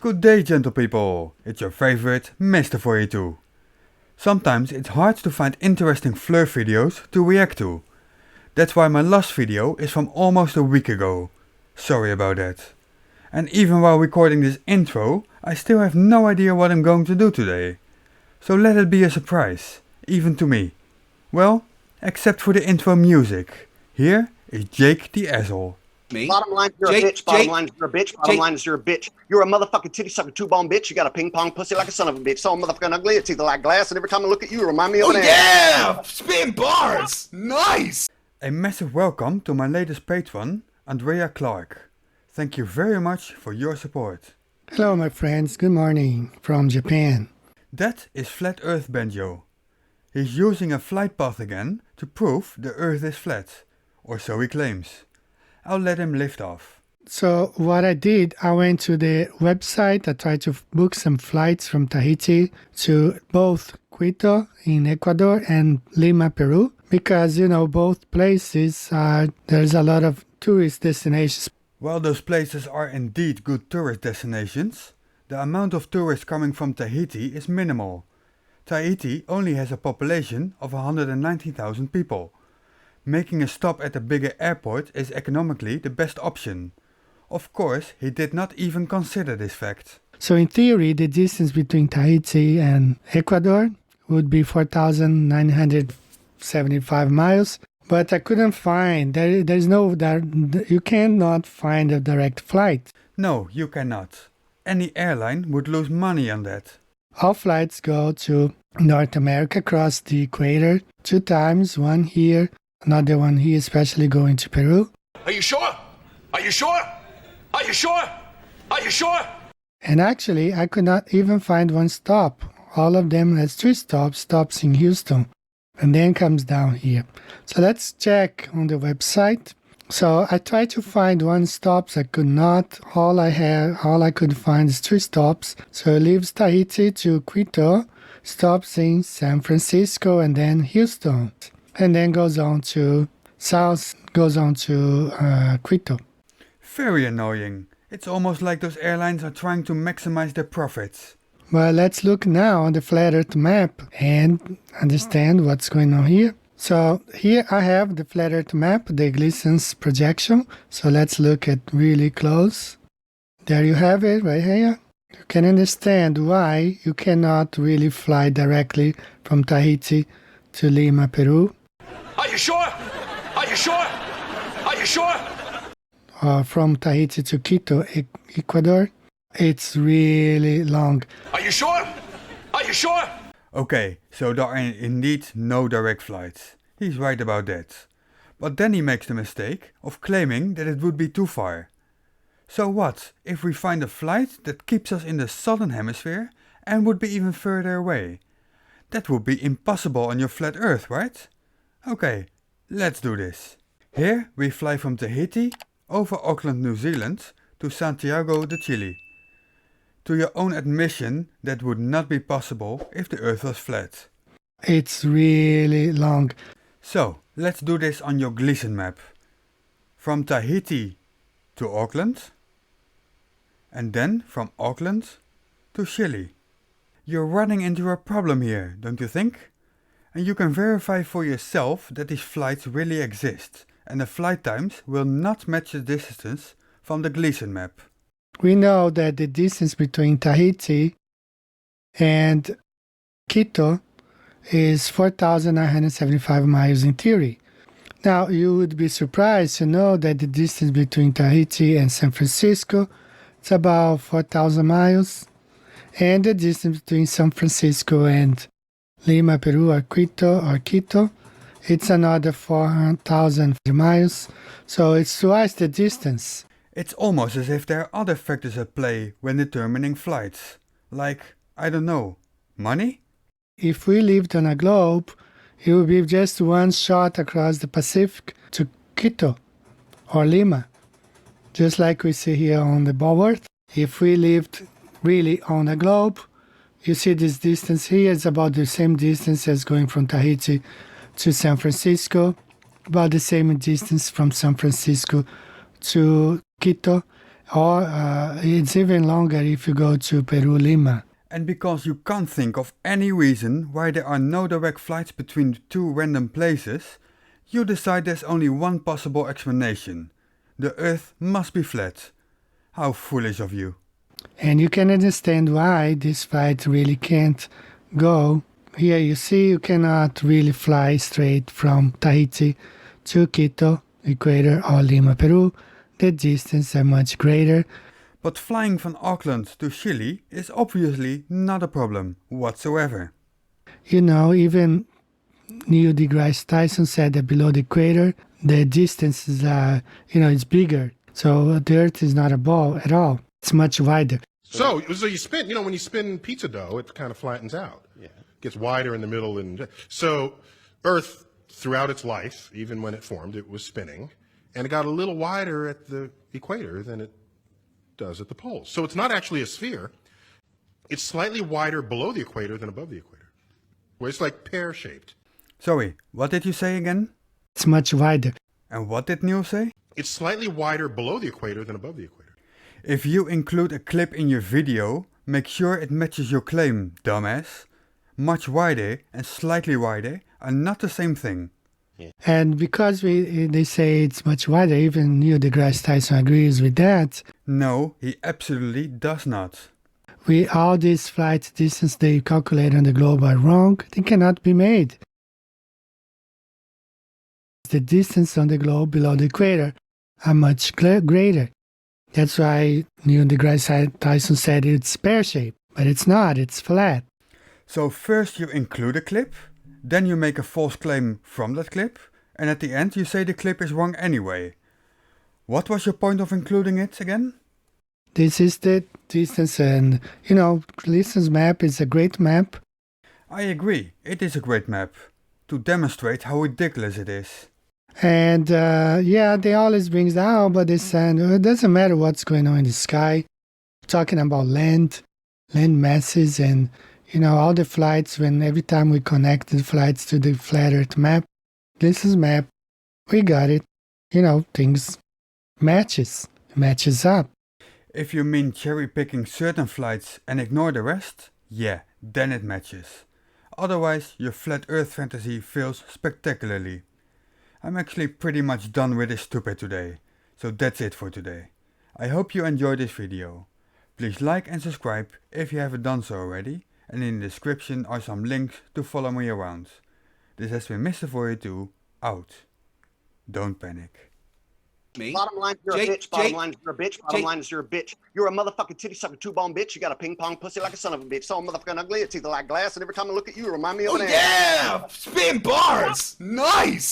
Good day, gentle people. It's your favorite Mr. 42. Sometimes it's hard to find interesting Fleur videos to react to. That's why my last video is from almost a week ago. Sorry about that. And even while recording this intro, I still have no idea what I'm going to do today. So let it be a surprise, even to me. Well, except for the intro music. Here is Jake the Asshole. Me? Bottom line, you're a bitch. Bottom line, you're a bitch. Bottom line is you're a bitch. You're a motherfucking titty sucker, two-bone bitch. You got a ping-pong pussy like a son of a bitch. So motherfucking ugly. It's either like glass, and every time I look at you, remind me of an ass. Yeah! Spin bars! Nice! A massive welcome to my latest patron, Andrea Clark. Thank you very much for your support. Hello, my friends. Good morning from Japan. That is Flat Earth Banjo. He's using a flight path again to prove the Earth is flat, or so he claims. I'll let him lift off. So what I did, I went to the website. I tried to book some flights from Tahiti to both Quito in Ecuador and Lima, Peru, because, both places, there's a lot of tourist destinations. While those places are indeed good tourist destinations, the amount of tourists coming from Tahiti is minimal. Tahiti only has a population of 190,000 people. Making a stop at a bigger airport is economically the best option. Of course, he did not even consider this fact. So in theory, the distance between Tahiti and Ecuador would be 4,975 miles. But I couldn't find, you cannot find a direct flight. No, you cannot. Any airline would lose money on that. All flights go to North America across the equator 2 times, one here, another one here, especially going to Peru. Are you sure? Are you sure? Are you sure? Are you sure? And actually, I could not even find one stop. All of them has 3 stops in Houston, and then comes down here. So let's check on the website. So I tried to find 1 stop, I could not. All I could find is 3 stops. So it leaves Tahiti to Quito, stops in San Francisco and then Houston, and then goes on to Quito. Very annoying. It's almost like those airlines are trying to maximize their profits. Well, let's look now on the Flat Earth map and understand what's going on here. So here I have the Flat Earth map, the Gleason's projection. So let's look at really close. There you have it right here. You can understand why you cannot really fly directly from Tahiti to Lima, Peru. Are you sure? Are you sure? Are you sure? Or from Tahiti to Quito, Ecuador. It's really long. Are you sure? Are you sure? Okay, so there are indeed no direct flights. He's right about that. But then he makes the mistake of claiming that it would be too far. So what if we find a flight that keeps us in the southern hemisphere and would be even further away? That would be impossible on your flat Earth, right? Okay, let's do this. Here we fly from Tahiti over Auckland, New Zealand to Santiago de Chile. To your own admission, that would not be possible if the Earth was flat. It's really long. So, let's do this on your Gleason map. From Tahiti to Auckland, and then from Auckland to Chile. You're running into a problem here, don't you think? And you can verify for yourself that these flights really exist, and the flight times will not match the distance from the Gleason map. We know that the distance between Tahiti and Quito is 4,975 miles in theory. Now, you would be surprised to know that the distance between Tahiti and San Francisco is about 4,000 miles, and the distance between San Francisco and Lima, Peru, or Quito, it's another 4,000 miles, so it's twice the distance. It's almost as if there are other factors at play when determining flights. Like, I don't know, money? If we lived on a globe, it would be just one shot across the Pacific to Quito or Lima, just like we see here on the board. If we lived really on a globe, you see this distance here is about the same distance as going from Tahiti to San Francisco, about the same distance from San Francisco to Quito, Or it's even longer if you go to Peru, Lima. And because you can't think of any reason why there are no direct flights between two random places, you decide there's only one possible explanation. The Earth must be flat. How foolish of you. And you can understand why this flight really can't go. Here you see you cannot really fly straight from Tahiti to Quito, Equator, or Lima, Peru. The distances are much greater. But flying from Auckland to Chile is obviously not a problem whatsoever. You know, even Neil deGrasse Tyson said that below the equator, the distances are, it's bigger. So the Earth is not a ball at all. It's much wider. So you spin, when you spin pizza dough, it kind of flattens out. Yeah. Gets wider in the middle. So Earth, throughout its life, even when it formed, it was spinning. And it got a little wider at the equator than it does at the poles. So it's not actually a sphere. It's slightly wider below the equator than above the equator. Where it's like pear-shaped. Sorry, what did you say again? It's much wider. And what did Neil say? It's slightly wider below the equator than above the equator. If you include a clip in your video, make sure it matches your claim, dumbass. Much wider and slightly wider are not the same thing. And because they say it's much wider, even Neil deGrasse Tyson agrees with that. No, he absolutely does not. All these flight distance they calculate on the globe are wrong. They cannot be made. The distance on the globe below the equator are much greater. That's why Neil deGrasse Tyson said it's pear-shaped, but it's not, it's flat. So first you include a clip, then you make a false claim from that clip, and at the end you say the clip is wrong anyway. What was your point of including it again? This is the distance, and distance map is a great map. I agree, it is a great map, to demonstrate how ridiculous it is. And they always brings down, but it doesn't matter what's going on in the sky. Talking about land masses, and all the flights. Every time we connect the flights to the flat Earth map, this is map. We got it. Things matches up. If you mean cherry picking certain flights and ignore the rest, yeah, then it matches. Otherwise, your flat Earth fantasy fails spectacularly. I'm actually pretty much done with this stupid today, so that's it for today. I hope you enjoyed this video. Please like and subscribe if you haven't done so already, and in the description are some links to follow me around. This has been Mr. Voyager2, out. Don't panic. Me. Bottom line, you're a bitch. Bottom line, you're a bitch. Bottom line is you're a bitch. You're a motherfucking titty sucker, two-bone bitch. You got a ping pong pussy like a son of a bitch. So motherfucking ugly. It's either like glass, and every time I look at you, you remind me of an ass. Yeah! Spin bars! Nice!